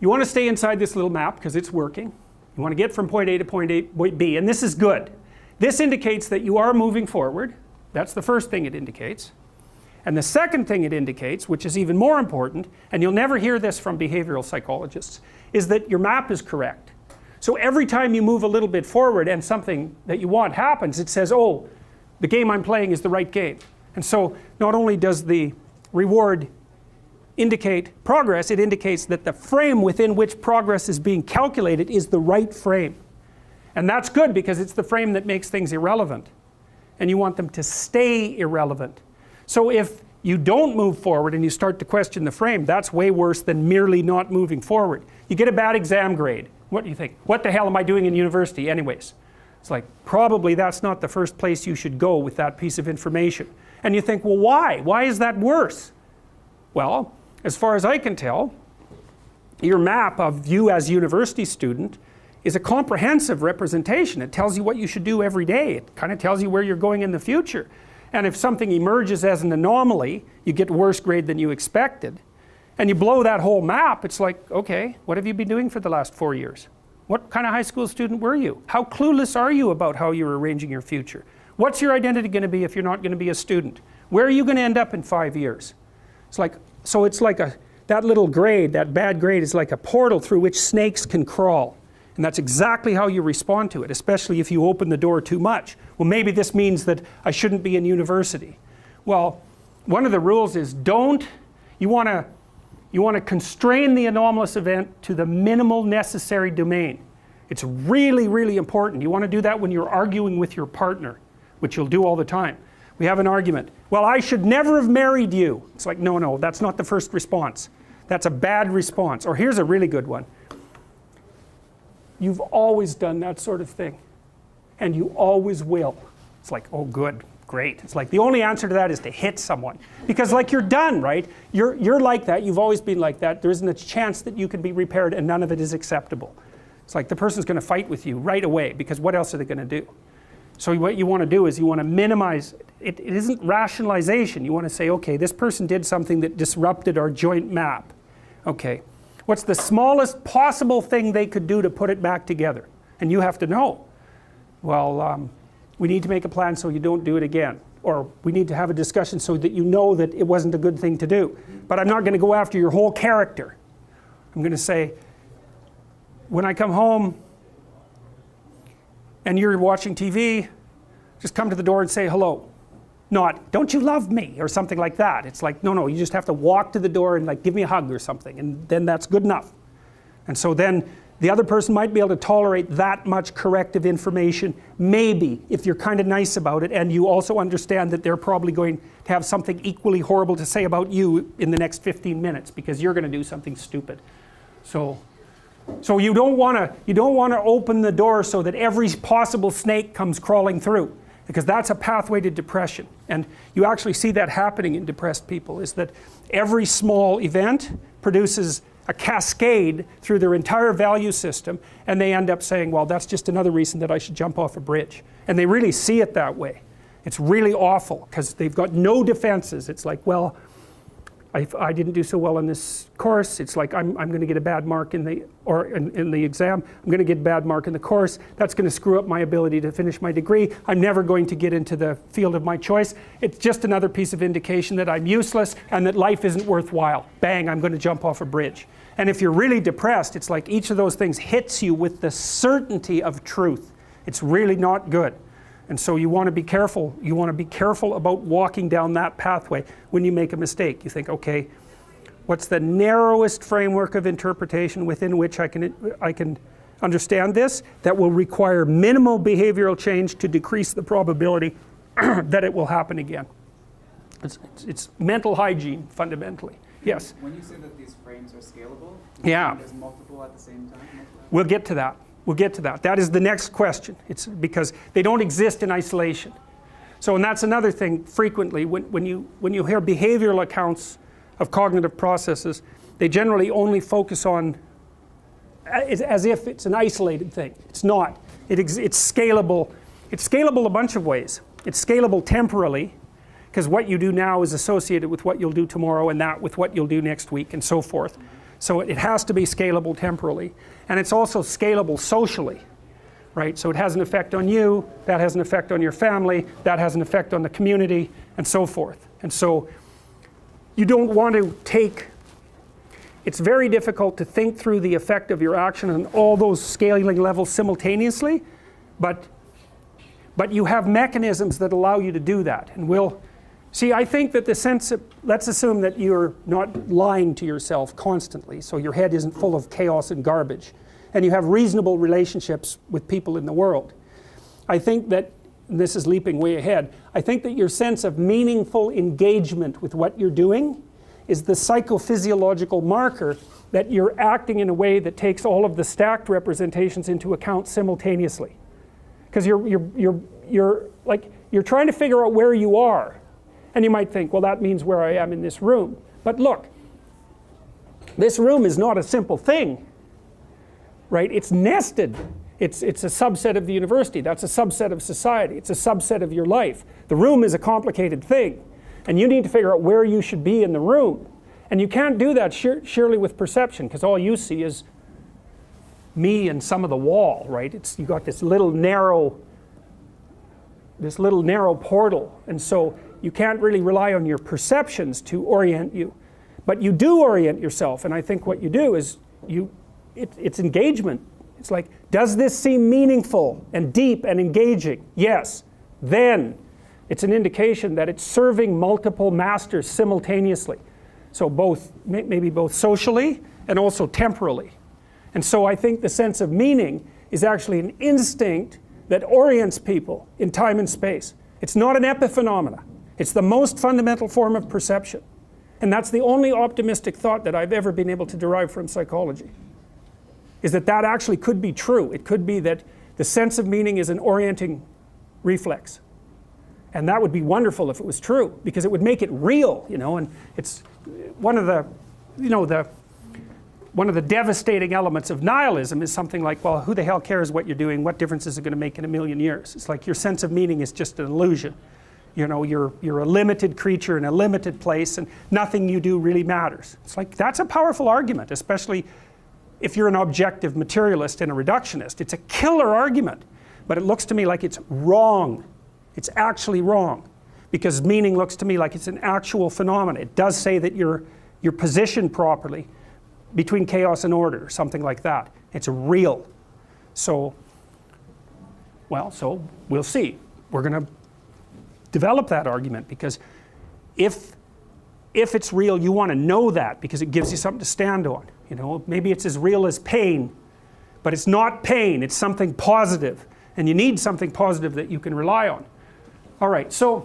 You want to stay inside this little map because it's working. You want to get from point A to point B, and this is good. This indicates that you are moving forward. That's the first thing it indicates. And the second thing it indicates, which is even more important, and you'll never hear this from behavioral psychologists, is that your map is correct. So every time you move a little bit forward and something that you want happens, it says, oh, the game I'm playing is the right game. And so not only does the reward indicate progress, it indicates that the frame within which progress is being calculated is the right frame. And that's good because it's the frame that makes things irrelevant. And you want them to stay irrelevant. So if you don't move forward and you start to question the frame, that's way worse than merely not moving forward. You get a bad exam grade. What do you think? What the hell am I doing in university anyways? It's like, probably that's not the first place you should go with that piece of information. And you think, well, why? Why is that worse? Well, as far as I can tell, your map of you as a university student is a comprehensive representation. It tells you what you should do every day. It kind of tells you where you're going in the future. And if something emerges as an anomaly, you get a worse grade than you expected, and you blow that whole map, it's like, okay, what have you been doing for the last 4 years? What kind of high school student were you? How clueless are you about how you're arranging your future? What's your identity going to be if you're not going to be a student? Where are you going to end up in 5 years? It's like, so it's like that little grade, that bad grade is like a portal through which snakes can crawl. And that's exactly how you respond to it, especially if you open the door too much. Well, maybe this means that I shouldn't be in university. Well, one of the rules is you want to constrain the anomalous event to the minimal necessary domain. It's really, really important. You want to do that when you're arguing with your partner, which you'll do all the time. We have an argument. Well, I should never have married you. It's like, no, that's not the first response. That's a bad response. Or here's a really good one. You've always done that sort of thing, and you always will. It's like, oh good, great. It's like the only answer to that is to hit someone. Because like you're done, right? You're like that, you've always been like that. There isn't a chance that you can be repaired, and none of it is acceptable. It's like the person's going to fight with you right away, because what else are they going to do? So what you want to do is you want to minimize, it isn't rationalization. You want to say, okay, this person did something that disrupted our joint map. Okay. What's the smallest possible thing they could do to put it back together? And you have to know. Well, we need to make a plan so you don't do it again. Or we need to have a discussion so that you know that it wasn't a good thing to do. But I'm not going to go after your whole character. I'm going to say, when I come home and you're watching TV, just come to the door and say hello. Not, don't you love me, or something like that. It's like, no, you just have to walk to the door and like give me a hug or something, and then that's good enough. And so then the other person might be able to tolerate that much corrective information, maybe, if you're kind of nice about it, and you also understand that they're probably going to have something equally horrible to say about you in the next 15 minutes, because you're going to do something stupid. So you don't want to open the door so that every possible snake comes crawling through. Because that's a pathway to depression. And you actually see that happening in depressed people, is that every small event produces a cascade through their entire value system, and they end up saying, well, that's just another reason that I should jump off a bridge. And they really see it that way. It's really awful, because they've got no defenses. It's like, well, I didn't do so well in this course. It's like I'm going to get a bad mark in the exam. I'm going to get a bad mark in the course. That's going to screw up my ability to finish my degree. I'm never going to get into the field of my choice. It's just another piece of indication that I'm useless and that life isn't worthwhile. Bang, I'm going to jump off a bridge. And if you're really depressed, it's like each of those things hits you with the certainty of truth. It's really not good. And so you want to be careful. You want to be careful about walking down that pathway when you make a mistake. You think, okay, what's the narrowest framework of interpretation within which I can understand this that will require minimal behavioral change to decrease the probability that it will happen again? It's mental hygiene, fundamentally. Yes? When you say that these frames are scalable, yeah, there's multiple at the same time? We'll get to that. We'll get to that. That is the next question. It's because they don't exist in isolation. So, and that's another thing frequently when you hear behavioral accounts of cognitive processes, they generally only focus on as if it's an isolated thing. It's not. It's scalable. It's scalable a bunch of ways. It's scalable temporally, because what you do now is associated with what you'll do tomorrow, and that with what you'll do next week, and so forth. So it has to be scalable temporally. And it's also scalable socially, right? So it has an effect on you, that has an effect on your family, that has an effect on the community, and so forth. And so you don't want to take, it's very difficult to think through the effect of your action on all those scaling levels simultaneously, but you have mechanisms that allow you to do that. And we'll, see, I think that the sense of, let's assume that you're not lying to yourself constantly, so your head isn't full of chaos and garbage, and you have reasonable relationships with people in the world. I think that, and this is leaping way ahead, I think that your sense of meaningful engagement with what you're doing is the psychophysiological marker that you're acting in a way that takes all of the stacked representations into account simultaneously. Because you're trying to figure out where you are. And you might think, well, that means where I am in this room. But look, this room is not a simple thing, right? It's nested. It's a subset of the university. That's a subset of society. It's a subset of your life. The room is a complicated thing. And you need to figure out where you should be in the room. And you can't do that surely with perception, because all you see is me and some of the wall, right? You got this little narrow portal. And so you can't really rely on your perceptions to orient you. But you do orient yourself. And I think what you do is it's engagement. It's like, does this seem meaningful and deep and engaging? Yes. Then it's an indication that it's serving multiple masters simultaneously. So maybe both socially and also temporally. And so I think the sense of meaning is actually an instinct that orients people in time and space. It's not an epiphenomena. It's the most fundamental form of perception. And that's the only optimistic thought that I've ever been able to derive from psychology, is that actually could be true. It could be that the sense of meaning is an orienting reflex. And that would be wonderful if it was true, because it would make it real, and it's one of the, one of the devastating elements of nihilism is something like, well, who the hell cares what you're doing? What difference is it going to make in a million years? It's like your sense of meaning is just an illusion. You're a limited creature in a limited place, and nothing you do really matters. It's like, that's a powerful argument, especially if you're an objective materialist and a reductionist. It's a killer argument, but it looks to me like it's wrong. It's actually wrong, because meaning looks to me like it's an actual phenomenon. It does say that you're positioned properly between chaos and order, or something like that. It's real. So we'll see. We're going to develop that argument, because if it's real, you want to know that, because it gives you something to stand on. Maybe it's as real as pain, but it's not pain. It's something positive, and you need something positive that you can rely on. All right, so